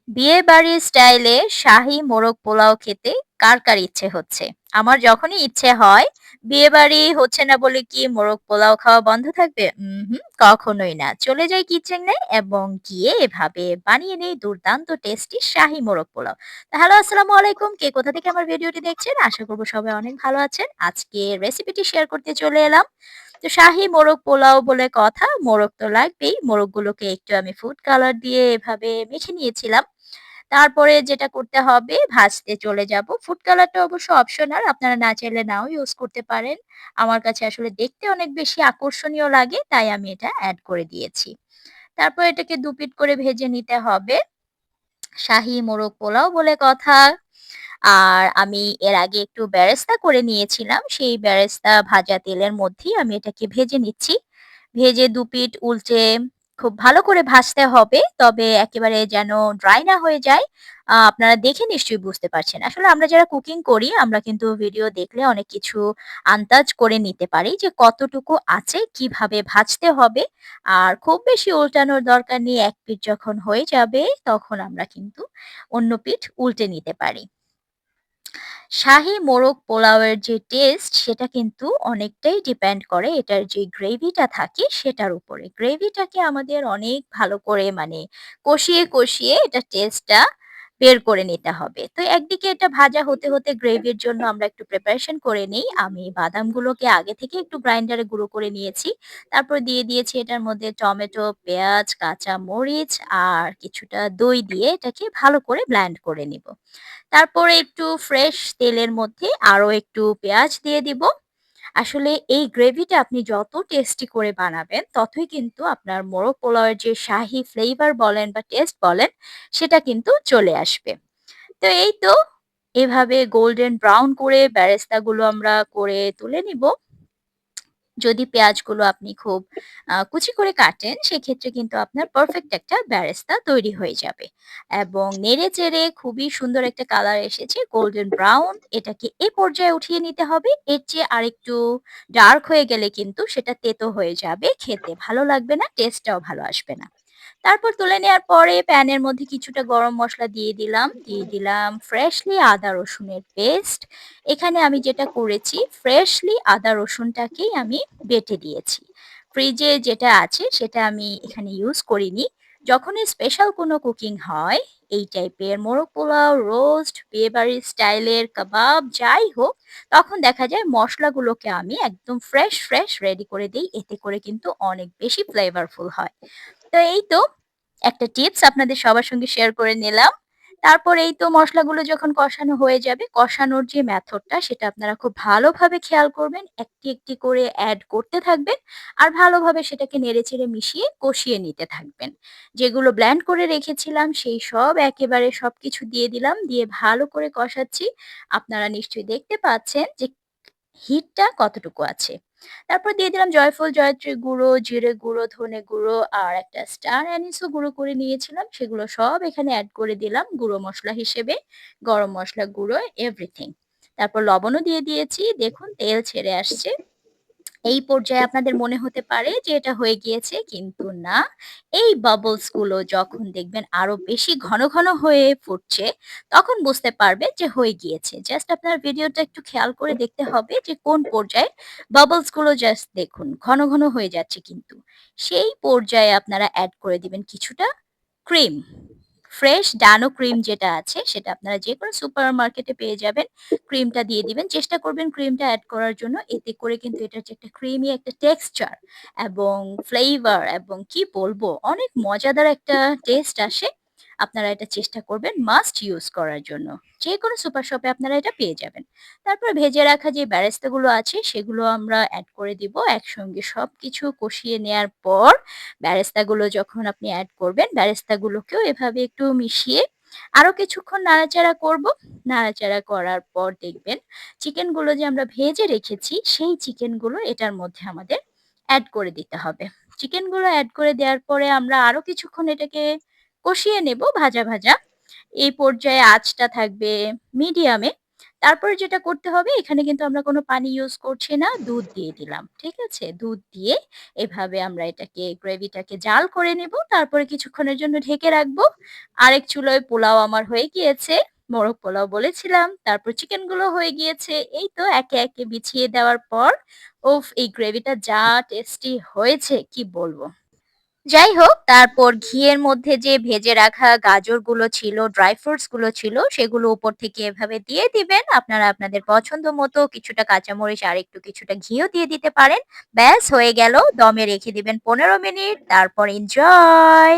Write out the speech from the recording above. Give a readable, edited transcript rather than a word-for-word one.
বিয়েবাড়ির স্টাইলে শাহী মোরগ পোলাও খেতে কার ইচ্ছে হচ্ছে? আমার যখনই ইচ্ছে হয়, বিয়েবাড়ি হচ্ছে না বলে কি মোরগ পোলাও খাওয়া বন্ধ থাকবে? কখনোই না। চলে যাই কিচেনে এবং গিয়ে এভাবে বানিয়ে নেই দুর্দান্ত টেস্টি শাহী মোরগ পোলাও। হ্যালো, আসসালামু আলাইকুম। কে কোথা থেকে আমার ভিডিওটি দেখছেন? আশা করব সবাই অনেক ভালো আছেন। আজকে রেসিপিটি শেয়ার করতে চলে এলাম। তো শাহী মোরগ পোলাও বলে কথা, মোরগ তো লাগবেই। মোরগগুলোকে একটু আমি ফুড কালার দিয়ে এভাবে মেখে নিয়েছিলাম। তারপরে যেটা করতে হবে ভাজতে চলে যাব। ফুড কালারটা অবশ্য অপশনাল। আপনারা না চাইলে নাও ইউজ করতে পারেন। আমার কাছে আসলে দেখতে অনেক বেশি আকর্ষণীয় লাগে তাই আমি এটা এড করে দিয়েছি। তারপর এটাকে দুপিট করে ভেজে নিতে হবে। শাহী মোরগ পোলাও বলে কথা। আর আমি এর আগে একটু বেরেস্তা করে নিয়েছিলাম। সেই বেরেস্তা ভাজা তেলের মধ্যেই আমি এটাকে ভেজে নিচ্ছি। ভেজে দুপিঠ উল্টে খুব ভালো করে ভাজতে হবে। তবে একেবারে যেন ড্রাই না হয়ে যায়। আপনারা দেখে নিশ্চয়ই বুঝতে পারছেন। আসলে আমরা যারা কুকিং করি আমরা কিন্তু ভিডিও দেখলে অনেক কিছু আন্দাজ করে নিতে পারি যে কতটুকু আঁচে কিভাবে ভাজতে হবে। আর খুব বেশি উল্টানোর দরকার নেই। এক পিঠ যখন হয়ে যাবে তখন আমরা কিন্তু অন্য পিঠ উল্টে নিতে পারি। শাহী মোরগ পোলাওয়ের যে টেস্ট সেটা কিন্তু অনেকটাই ডিপেন্ড করে এটার যে গ্রেভিটা থাকে সেটার উপরে। গ্রেভিটাকে আমাদের অনেক ভালো করে মানে কষিয়ে এটার টেস্টটা বের করে নিতে হবে। তো একদিকে এটা ভাজা হতে গ্রেভির জন্য আমরা একটু প্রিপারেশন করে নেই। আমি বাদামগুলোকে আগে থেকে একটু গ্রাইন্ডারে গুঁড়ো করে নিয়েছি। তারপর দিয়ে দিয়েছি এটার মধ্যে টমেটো, পেঁয়াজ, কাঁচা মরিচ আর কিছুটা দই দিয়ে এটাকে ভালো করে ব্লেন্ড করে নিব। তারপরে একটু ফ্রেশ তেলের মধ্যে আরো একটু পেঁয়াজ দিয়ে দিব। আসলে এই গ্রেভিটা আপনি যত টেস্টি করে বানাবেন, ততই কিন্তু আপনার মোরগ পোলাওয়ের যে শাহী ফ্লেভার বলেন বা টেস্ট বলেন, সেটা কিন্তু চলে আসবে। তো এই তো এভাবে গোল্ডেন ব্রাউন করে বেরেস্তাগুলো আমরা করে তুলে নিব। যদি পেঁয়াজগুলো আপনি খুব কুচি করে কাটেন, সেক্ষেত্রে কিন্তু আপনার পারফেক্ট একটা বেরেস্তা তৈরি হয়ে যাবে। এবং নেড়ে-চেড়ে খুবই সুন্দর একটা কালার এসেছে গোল্ডেন ব্রাউন। এটাকে এ পর্যায়ে উঠিয়ে নিতে হবে। এর চেয়ে আরেকটু ডার্ক হয়ে গেলে কিন্তু সেটা তেতো হয়ে যাবে। খেতে ভালো লাগবে না, টেস্টটাও ভালো আসবে না। তারপর তুলে নেওয়ার পরে প্যানের মধ্যে কিছুটা গরম মসলা দিয়ে দিলাম ফ্রেশলি আদা রসুনের পেস্ট। এখানে আমি যেটা করেছি ফ্রেশলি আদা রসুনটাকেই আমি বেটে দিয়েছি। ফ্রিজে যেটা আছে সেটা আমি এখানে ইউজ করিনি। যখনই স্পেশাল কোনো কুকিং হয়, এই টাইপের মোরগ পোলাও, রোস্ট, বিয়েবাড়ির স্টাইলের কাবাব যাই হোক, তখন দেখা যায় মসলাগুলোকে আমি একদম ফ্রেশ রেডি করে দেই। এতে করে কিন্তু অনেক বেশি ফ্লেভারফুল হয়। তো এই তো একটা টিপস আপনাদের সবার সঙ্গে শেয়ার করে নিলাম। তারপর এই তো মসলাগুলো যখন কষানো হয়ে যাবে, কষানোর যে মেথডটা সেটা আপনারা খুব ভালোভাবে খেয়াল করবেন। একটি করে এড করতে থাকবেন। আর ভালোভাবে সেটাকে নেড়েচেড়ে মিশিয়ে কষিয়ে নিতে থাকবেন। যেগুলো ব্লেন্ড করে রেখেছিলাম সেই সব একেবারে সবকিছু দিয়ে দিলাম। দিয়ে ভালো করে কষাচ্ছি। আপনারা নিশ্চয়ই দেখতে পাচ্ছেন যে হিটটা কতটুকু আছে। তারপর দিয়ে দিলাম জয়ফল, জয়ত্রী গুঁড়ো, জিরে গুঁড়ো, ধনে গুঁড়ো আর একটা স্টার অ্যানিসও গুঁড়ো করে নিয়েছিলাম। সেগুলো সব এখানে এড করে দিলাম গুঁড়ো মসলা হিসেবে। গরম মসলা গুঁড়ো এভরিথিং। তারপর লবণও দিয়ে দিয়েছি। দেখুন তেল ছেড়ে আসছে। এই পর্যায়ে আপনাদের মনে হতে পারে যে এটা হয়ে গিয়েছে, কিন্তু না। এই বাবলস গুলো যখন দেখবেন আরো বেশি ঘন হয়ে ফুটছে, তখন বুঝতে পারবেন যে হয়ে গিয়েছে। জাস্ট আপনার ভিডিওটা একটু খেয়াল করে দেখতে হবে যে কোন পর্যায়ে বাবলস গুলো জাস্ট দেখুন ঘন হয়ে যাচ্ছে কিন্তু। সেই পর্যায়ে আপনারা এড করে দিবেন কিছুটা ক্রিম। ফ্রেশ ডানো ক্রিম যেটা আছে সেটা আপনারা যেকোনো সুপারমার্কেটে পেয়ে যাবেন। ক্রিমটা দিয়ে দিবেন। চেষ্টা করবেন ক্রিমটা এড করার জন্য। এতে করে কিন্তু এটার যে একটা ক্রিমি একটা টেক্সচার এবং ফ্লেভার এবং কি বলবো অনেক মজাদার একটা টেস্ট আসে। আপনারা এটা চেষ্টা করবেন মাস্ট ইউজ করার জন্য। যেকোনো সুপার শপে আপনারা এটা পেয়ে যাবেন। তারপর ভেজে রাখা যে বেরেস্তাগুলো আছে সেগুলো আমরা এড করে দিব। একসঙ্গে সবকিছু কষিয়ে নেয়ার পর বেরেস্তাগুলো যখন আপনি এড করবেন, বেরেস্তাগুলোকেও এভাবে একটু মিশিয়ে আরো কিছুক্ষণ নাড়াচাড়া করব। নাড়াচাড়া করার পর দেখবেন চিকেনগুলো যে আমরা ভেজে রেখেছি, সেই চিকেনগুলো এটার মধ্যে আমাদের এড করে দিতে হবে। চিকেনগুলো এড করে দেওয়ার পরে আমরা আরো কিছুক্ষণ এটাকে কষিয়ে নেব ভাজা। এই পর্যায়ে আঁচটা থাকবে মিডিয়ামে। তারপরে যেটা করতে হবে এখানে কিন্তু আমরা কোনো পানি ইউজ করছি না, দুধ দিয়ে দিলাম। ঠিক আছে? দুধ দিয়ে এভাবে আমরা এটাকে গ্রেভিটাকে জাল করে নিব। তারপরে কিছুক্ষণের জন্য ঢেকে রাখবো। আরেক চুলায় পোলাও আমার হয়ে গিয়েছে। মোরগ পোলাও বলেছিলাম। তারপর চিকেনগুলো হয়ে গিয়েছে। এই তো একে, একে বিছিয়ে দেওয়ার পর উফ! এই গ্রেভিটা যা টেস্টি হয়েছে কি বলব। যাই হোক, তারপর ঘিয়ের মধ্যে যে ভেজে রাখা গাজরগুলো ছিল, ড্রাই ফ্রুটস গুলো ছিল, সেগুলো উপর থেকে এভাবে দিয়ে দিবেন। আপনারা আপনাদের পছন্দ মতো কিছুটা কাঁচামরিচ আর একটু কিছুটা ঘিও দিয়ে দিতে পারেন। ব্যাস হয়ে গেল। দমে রেখে দিবেন ১৫ মিনিট। তারপর এনজয়!